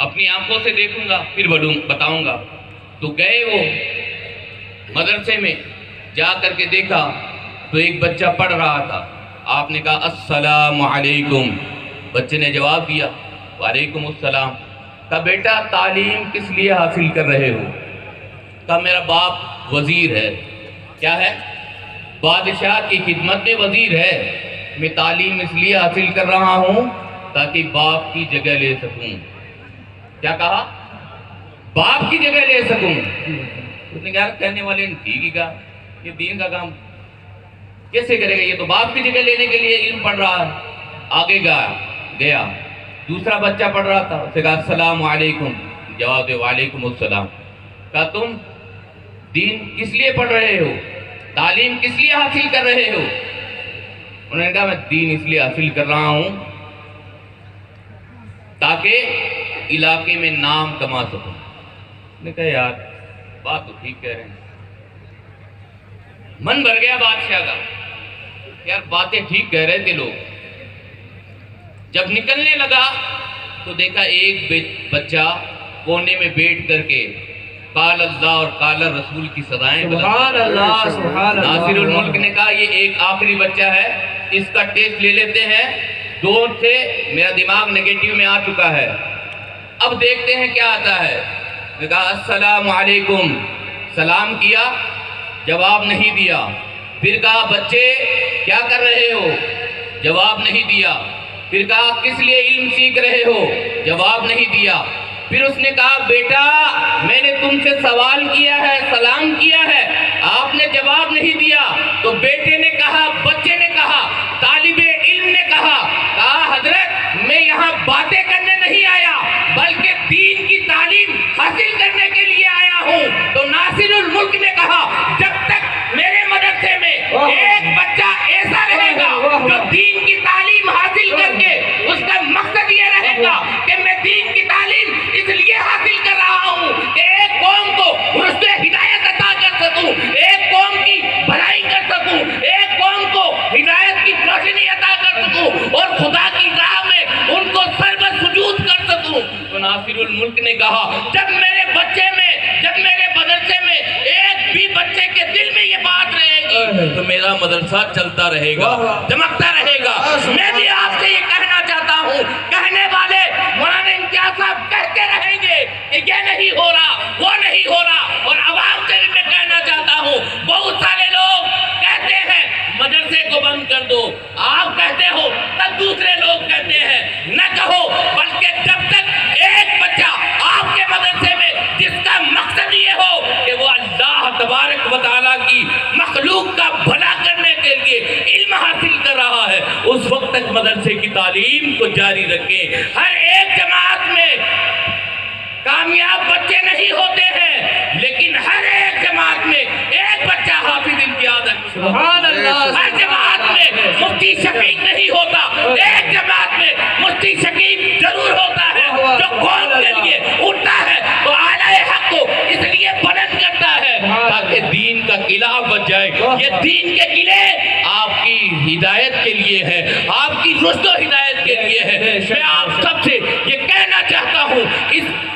اپنی آنکھوں سے دیکھوں گا پھر بتاؤں گا۔ تو گئے وہ مدرسے میں، جا کر کے دیکھا تو ایک بچہ پڑھ رہا تھا۔ آپ نے کہا السلام علیکم، بچے نے جواب دیا وعلیکم السلام۔ کہا بیٹا تعلیم کس لیے حاصل کر رہے ہو؟ کہا میرا باپ وزیر ہے۔ کیا ہے؟ بادشاہ کی خدمت میں وزیر ہے۔ میں تعلیم اس لیے حاصل کر رہا ہوں تاکہ باپ کی جگہ لے سکوں۔ کیا کہا؟ باپ کی جگہ لے سکوں۔ اس نے کہا کہنے والے نے ٹھیک ہی کہا، یہ دین کا کام کیسے کرے گا، یہ تو باپ کی جگہ لینے کے لیے علم پڑھ رہا ہے۔ آگے گیا دوسرا بچہ پڑھ رہا تھا، اسے کہا السلام علیکم، جواب دے وعلیکم السلام۔ کہا تم دین کس لیے پڑھ رہے ہو، تعلیم کس لیے حاصل کر رہے ہو؟ انہوں نے کہا میں دین اس لیے حاصل کر رہا ہوں تاکہ علاقے میں نام کما سکوں۔ میں نے کہا یار بات تو ٹھیک کہہ رہے ہیں۔ من بھر گیا بادشاہ کا، یار باتیں ٹھیک کہہ رہے تھے لوگ۔ جب نکلنے لگا تو دیکھا ایک بچہ کونے میں بیٹھ کر کے قال اللہ اور قال رسول کی صدائیں سبحان اللہ سبحان اللہ۔ ناصر الملک نے کہا یہ ایک آخری بچہ ہے، اس کا ٹیسٹ لے لیتے ہیں، دو تھے میرا دماغ نیگیٹیو میں آ چکا ہے، اب دیکھتے ہیں کیا آتا ہے۔ نے کہا السلام علیکم، سلام کیا، جواب نہیں دیا۔ پھر کہا بچے کیا کر رہے ہو، جواب نہیں دیا۔ پھر کہا کس لیے علم سیکھ رہے ہو، جواب نہیں دیا۔ پھر اس نے کہا بیٹا میں نے تم سے سوال کیا ہے، سلام کیا ہے، آپ نے جواب نہیں دیا۔ تو بیٹے نے کہا، بچے نے کہا، طالب علم نے کہا حضرت میں یہاں باتیں کرنے نہیں آیا بلکہ دین کی تعلیم حاصل کرنے کے لیے آیا ہوں۔ تو ناصر الملک نے کہا جب تک میرے مدرسے میں ایک بچہ ایسا رہے گا جو دین کی تعلیم حاصل کر کے اس کا مقصد یہ رہے گا کہ میں دین کی تعلیم اس لیے حاصل کر رہا ہوں کہ ایک قوم کو رشد ہدایت عطا کر سکوں، ایک قوم کی بھلائی کر سکوں، ایک قوم کو ہدایت کی روشنی عطا کر سکوں اور خدا کی راہ میں ان کو سر سجود کر سکوں۔ تو ناصر الملک نے کہا جب میرے بچے میں، جب میرے مدرسے میں ایک بھی بچے کے دل میں یہ بات رہے گی تو میرا مدرسہ چلتا رہے گا، چمکتا رہے گا۔ میں بھی آپ سے یہ کہنا چاہتا ہوں، کہنے والے مولانا امتیاز صاحب کہتے رہیں گے کہ یہ نہیں ہو رہا، وہ نہیں ہو رہا، اور عوام سے بھی میں کہنا چاہتا ہوں بہت سارے لوگ کہتے ہیں مدرسے کو بند کر دو، آپ کہتے ہو تب دوسرے لوگ کہتے ہیں نہ کہو، بلکہ جب تک ایک بچہ آپ کے مدرسے میں جس کا مقصد یہ ہو کہ وہ اللہ تبارک و تعالیٰ کی مخلوق کا بھلا کرنے کے لیے علم حاصل کر رہا ہے، اس وقت تک مدرسے کی تعلیم کو جاری رکھیں۔ ہر ایک جماعت میں کامیاب بچے نہیں ہوتے ہیں لیکن ہر ایک جماعت میں ایک بچہ حافظ امتیاز ہے۔ سبحان اللہ۔ ہر جماعت میں مفتی شفیق نہیں ہوتا، ایک جماعت میں مفتی شکیب ضرور ہوتا ہے جو قوم کے لیے اٹھتا ہے تو اعلی حق کو اس لیے بلند کرتا ہے تاکہ دین کا قلعہ بچ جائے۔ یہ دین کے قلعے آپ کی ہدایت کے لیے ہے، آپ کی رشد و ہدایت کے لیے ہے۔ میں آپ سب سے یہ کہنا چاہتا ہوں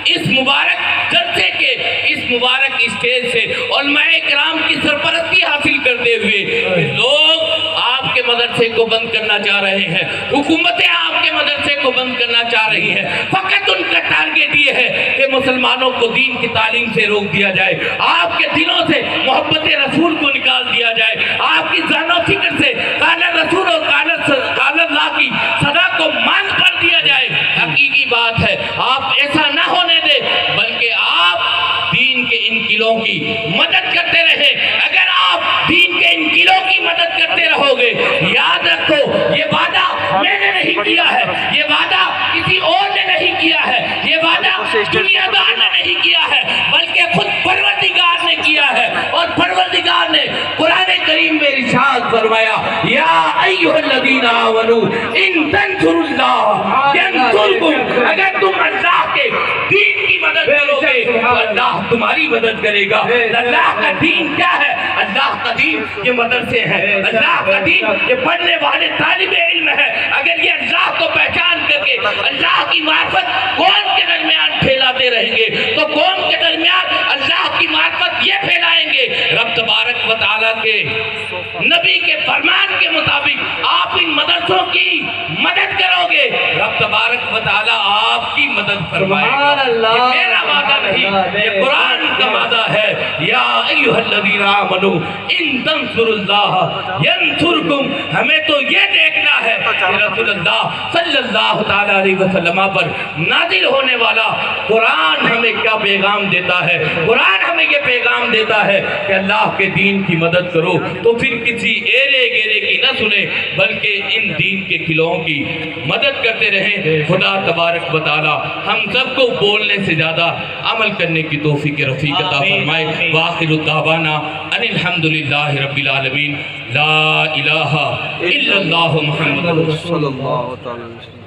اس مبارک جلسے کے اس مبارک اسٹیج سے علماء کرام کی سرپرستی حاصل کرتے ہوئے لوگ آپ کے مدرسے کو بند کرنا چاہ رہے ہیں، حکومتیں آپ کے مدرسے کو بند کرنا چاہ رہی ہیں، فقط ان کا ٹارگٹ یہ ہے کہ مسلمانوں کو دین کی تعلیم سے روک دیا جائے، آپ کے دلوں سے محبت رسول کو نکال دیا جائے، آپ کی ذہن و فکر سے قال رسول اور قال اللہ کی صدا کو مان کر دیا جائے۔ حقیقی بات ہے آپ ایسا نہ ہونے دے بلکہ آپ دین کے ان قلعوں کی مدد کرتے رہے۔ اگر آپ دین کے ان قلعوں کی مدد کرتے رہو گے، یاد رکھو یہ وعدہ میں نے نہیں کیا ہے، یہ وعدہ کسی اور نے نہیں کیا ہے، یہ وعدہ دنیا دار نے نہیں کیا ہے بلکہ خود پروردگار نے کیا ہے، اور پروردگار نے قرآن کریم میں ارشاد فرمایا یا ایھا الذین آمنوا ان تنصروا اللہ ینصرکم، اگر تم اللہ کے دین کی مدد کرو گے تو اللہ تمہاری مدد کرے گا۔ اللہ کا دین کیا ہے؟ اللہ کا دین یہ مدرسے ہیں، اللہ کا دین یہ پڑھنے والے طالب علم ہے۔ اگر یہ اللہ کو پہچان کر کے اللہ کی معرفت قوم کے درمیان رہیں گے تو قوم کے درمیان اللہ کی معرفت یہ پھیلائیں گے۔ رب تبارک و تعالیٰ کے نبی کے فرمان کے مطابق آپ ان مدرسوں کی مدد کرو گے، رب تبارک و تعالیٰ آپ کی مدد فرمائے گا۔ سبحان اللہ، یہ میرا وعدہ نہیں، یہ قرآن کا وعدہ ہے۔ یا ایھا الذین آمنوا ان تنصروا اللہ ینصرکم۔ ہمیں تو یہ دیکھنا ہے کہ رسول اللہ صلی اللہ تعالیٰ علیہ وسلم پر نازل ہونے والا قرآن ہمیں کیا پیغام دیتا ہے۔ قرآن ہمیں یہ پیغام دیتا ہے کہ اللہ کے دین کی مدد کرو، تو پھر کسی ایرے گیرے کی نہ سنیں بلکہ ان دین کے کھلوں کی مدد کرتے رہیں۔ خدا تبارک و تعالی ہم سب کو بولنے سے زیادہ عمل کرنے کی توفیق رفیق عطا فرمائے۔ وآخر دعوانا ان الحمدللہ رب العالمین، لا الہ الا اللہ محمد صلی اللہ تعالی وسلم۔